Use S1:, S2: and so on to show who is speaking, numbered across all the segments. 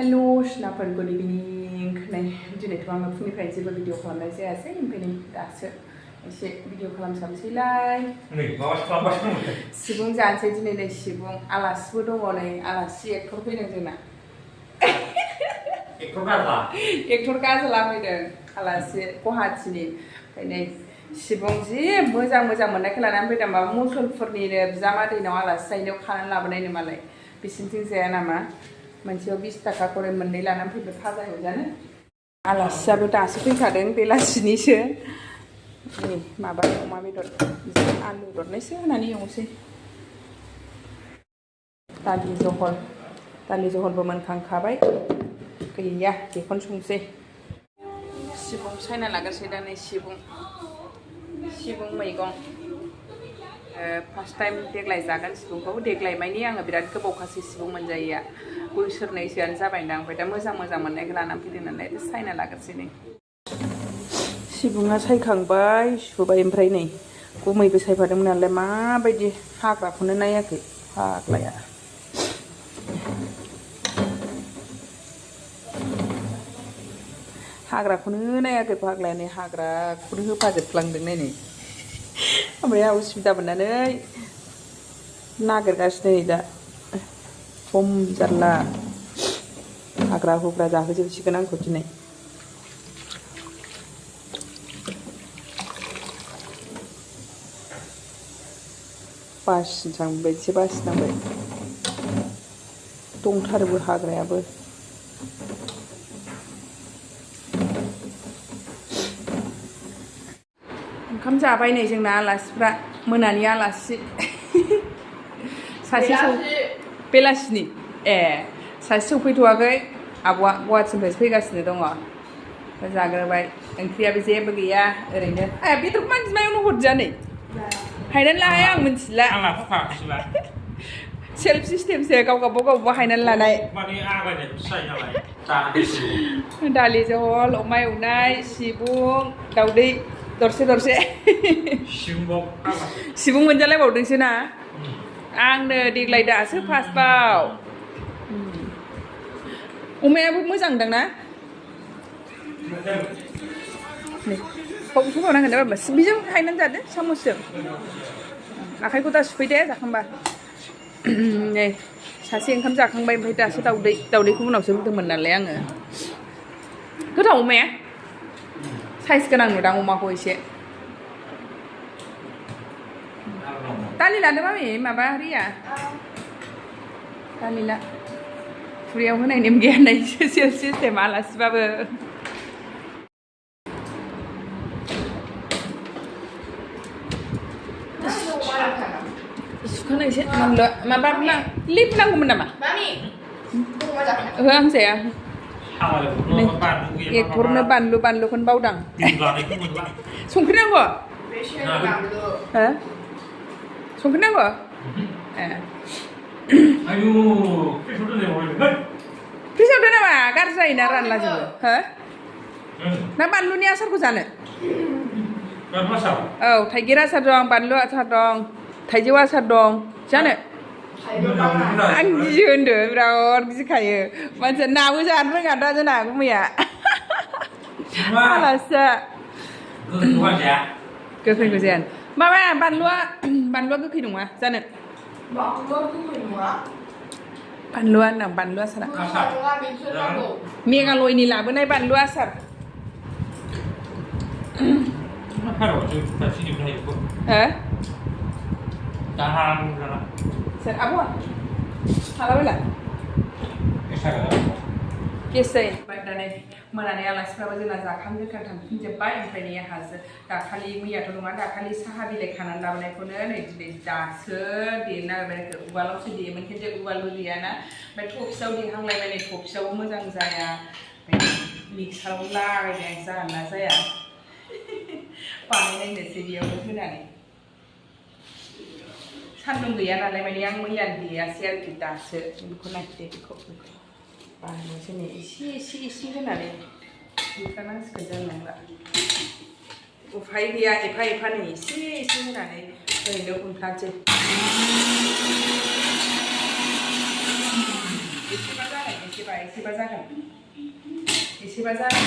S1: hello सिनाफोर good इभिनिं दिनैथ' आङो फुंनिफ्राय जेबो भिडिअ खालामनाय जायासै ओमफ्राय दासो एसे भिडिअ खालामसाबसैलाय सिबुं जानोसै दिनै नै सिबुं आलासिबो दङ नै आलासि एक्टर फैदों जोंना एक्टर गाजोला फैदों आलासि गुवाहाटिनि ओमफ्राय नै सिबुं जि मोजां मोननायखौ लानानै फैदों माबा मुसलफोरनिनो बिजामादैनाव आलासि जाहैनायाव खानानै लाबोनायनो मालाय बिसिनिथिं जाया नामा मोनसेयाव 20 थाखा खरै मोननै लानानै फैबाय फाजा एवजानो आलासियाबो दासो फैखादों बेलासिनिसो नै माबा अमा बेदर आलु दरनैसो होनानै एवनोसै दालि जहलबो मोनखांखाबाय गैया बेखौनो संसै सिबुं सायना लाग्रोसै दा नै सिबुं मैगं फार्स्ट टाइम देग्लाय जागोन सिबुंखौ देग्लाय मानि आङो बिराद गोबावखासै सिबुं मोनजायैया बोसोरनैसोआनो जाबायदां ओमफ्राय दा मोजां मोननायखौ लानानै फैदों नालाय सायना लाग्रोसै नै सिबुङा सायखांबाय सुबाय ओमफ्राय नै गुमैबो सायफादोंमोन नालाय माबायदि हाग्राखौनो नायाखै फाग्लाया हाग्राखौनो नायाखै फाग्लाया नै हाग्राखौनो होफाजोबफ्लांदों नै ओमफ्राय उसुबिदा मोननानै नागिरगासिनो नै दा खम जारला हाग्रा हुग्रा जाहोजोबसिगोन आंखौ दिनै बासिनांबाय दंथारोबो हाग्रायाबो ओंखाम जाबाय नै जोंना आलासिफ्रा मोनानि आलासि सासे बेलासिनि सासे सौफैथ'वाखै आब'आ गुवाहाटिनिफ्रायसो फैगासिनो दङ जाग्रोबाय ओंख्रियाबो जेबो गैया ओरैनो बेदरखौ मानसि मायावनो हरजा नै हायनानै लाहाय आं मिथिला सेल्फ सिस्टेमसो गावबा हायनानै लानाय दालि जहल अमा एवनाय सिबुं दाउदै दरसे सिबुं मोनजालायबावदोंसो ना आंनो देग्लाय दासो फार्स्टबाव अमायाबो मोजां दां ना सबावनांगोन दा बिजों हायनानै जादो सामसजों आखाइखौ दा सुफैदे जाखांबा नै सासे ओंखाम जाखांबाय ओमफ्राय दासो दाउदैखौ उनावसो होदोंमोन नालाय आङो गोथाव अमाया साइज गोनां नुदां अमाखौ एसे दालि लादो मामि माबा रिया दालि ला खुरैयाव होनाय नेम गैया होननाय सेल्फ सिस्टेम आलासिबाबो सुखानायसो माबा लिप नांगौमोन नामा आं जाया एक्टरनो बानलुखौनो बावदां संख्रि नांगौ संख्रि नांगौ फ्रिजाव दोनामा गाज्रि जायोना रानलाजोबो ना बानलुनि आसारखौ जानो औ थाइगिर आसार दं बानलु आसार दं थाइजौ आसार दं जानो आं गियो होनदो बिराद गिखायो मानसिया नाबो जानो रोङा दा जोंना गुमैया आलासिया गोखैखौ जाया माबा बानलुआ गोखै नङा जानो बानलुआ होनदां बानलु आसारा मेघालयनि लाबोनाय बानलु आसार सोर आब'आ हालाबायला गेस जायो दा नै मोनानि आलासिफ्राबो जोंना जाखां लोंखां थांफिनजोब्बाय ओमफ्राय नै आंहासो मैयाथ' नङा दाखालि साहा बिलाइ खानानै लाबोनायखौनो नै दिनै दासो देनो नागिरबाय उवालावसो देयोमोन खिन्थु उवालबो गैयाना ओमफ्राय थफियाव देहांलायबाय नै थफियावबो मोजां जाया ओमफ्राय मिक्साराव लागायनाय जागोन ना जाया बानायनायनोसै बेयावनो होनानै सान्दुं गैया नालाय माने आं मैयानो देयासै आरोखि दासो बेखौ नायदो बेखौ बानलुसो नै एसे होनानै देखानांसिगोन जानोब्ला उफाय गैया एफा नै एसे होनानै ओरैनो उनखानोसै एसेबा जानाय एसेबा एसेबा जागोन एसेबा जागोन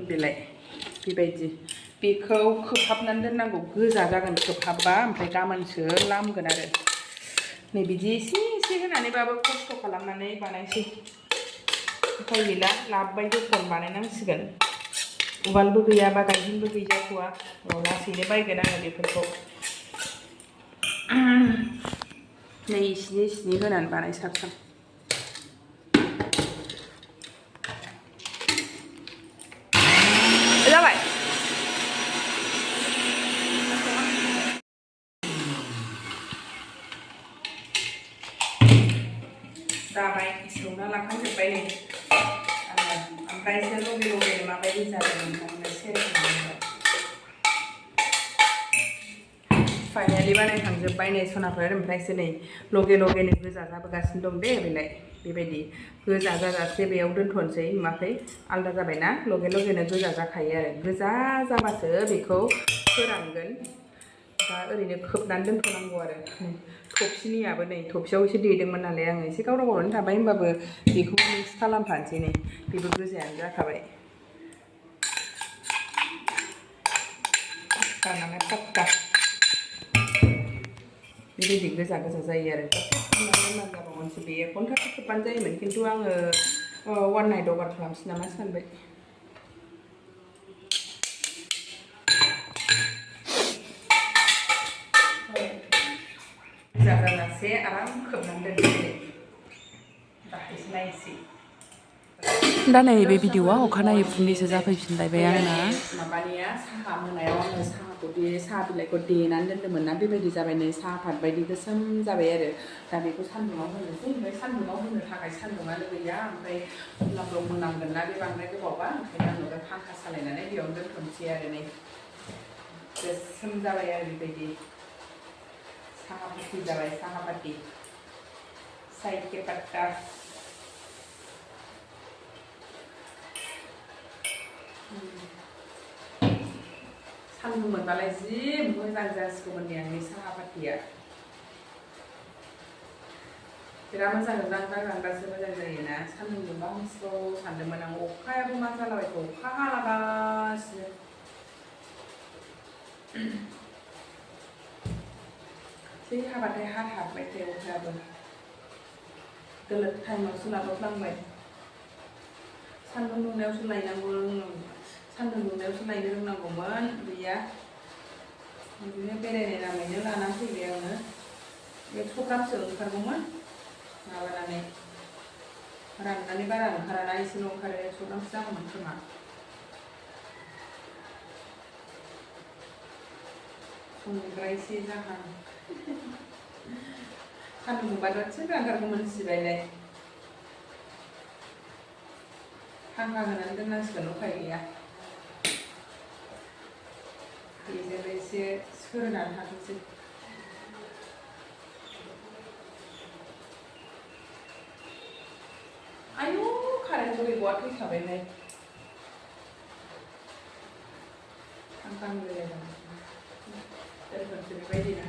S1: बेलाय बेबायदि बेखौ खोबहाबनानै दोननांगौ गोजा जागोन खोबहाबबा ओमफ्राय गाबोनसो लामगोन आरो नै बिदि एसे एसे होनानैबाबो खस्थ' खालामनानै बानायसै उफाय गैला लाबबाय दखन बानायनांसिगोन उवालबो गैयाबा गायहेनबो गैजाथ'आ लासैनो बायगोन आङो बेफोरखौ नै इसिनि होनानै बानायसाबसां जाबाय जाबाय सौना लाखांजोब्बाय नै आङो ओमफ्रायसो लगे लगे माबायदि जादों नोंथांनो सेयार खालामबाय फाइनालि बानायखांजोब्बाय नै सनाफोर ओमफ्रायसो नै लगे लगेनो गोजा जाबोगासिनो दं दे बेलाय बेबायदि गोजा जाजासे बेयाव दोनथ'नोसै नुवाखै आलदा जाबायना लगे लगेनो गोजा जाखायो आरो गोजा जाबासो बेखौ फोरानगोन दा ओरैनो खोबनानै दोनथ'नांगौ आरो थफसिनियाबो नै थफसियाव एसे देदोंमोन नालाय आङो एसे गावराव गावरावनो थाबाय होमबाबो बेखौ मिक्स खालामफानोसै नै बेबो गोजायानो जाखाबाय गारनानै पाक्का बेबायदि गोजा गोजा जायो आरो खोबनानै जाबावनोसै बे 1 घन्टासो खोबबानो जायोमोन खिन्थु आङो 1 नाइट अभार खालामसै नामा सानबाय जाजासे आराम खोबनानै दोनसै दाख्लैसो नायसै दा नै बे भिडिअआ अखानायै फुंनिसो जाफैफिनलायबाय आंना माबानिया साहा मोनायाव आङो साहा बिलाइखौ देनानै दोन्दोंमोन ना बेबायदि जाबाय नै साहा पात बायदि गोसोम जाबाय आरो दा बेखौ सान्दुङाव होनोसै ओमफ्राय सान्दुङाव होनो थाखाय सान्दुङानो गैया ओमफ्राय अब्लाबो मोनामगोन ना बे बांद्राय गोबावबा ओंखायनो आङो फांखा सालायनानै बेयावनो दोनथ'नोसै आरो नै गोसोम जाबाय आरो बेबायदि साहा पाति जाबाय साहा पाति साइड के पत्ता सान्दुं मोनबालाय जि मोजां जासिगौमोन नै आंनि साहा पातिया बिराद मोजां रानबासो मोजां जायोना सान्दुं दुंबा हामसिगौ सानदोंमोन आं अखायाबो मा जालाबायखो अखा हालागासिनो जै हाबाथाय हाथारबाय थायो अखायाबो दोलोद टाइमावसो लाबोफ्लांबाय सान्दुं दुंनायावसो लायनो रोंनांगौमोन गैया बिदिनो बेरायनाय नामैनो लानानै फैबाय आङो 100 ग्रामसो ओंखारगौमोन माबानानै राननानै बारा ओंखाराना एसेल' ओंखारो 100 ग्रामसो जागौमोन खोमा संग्रायसे जाहां सान्दुं दुंबा दसेनो ओंखारगौमोन सिबायलाय फांखा होनानै दोननांसिगोन उफाय गैया बेजोंबो एसे सोरनानै थाथोंसै आयु कारेन्टबो गैबावा थैखाबायलाय फांखा होलायलायबाय दोनथ'नोसै बेबायदिनो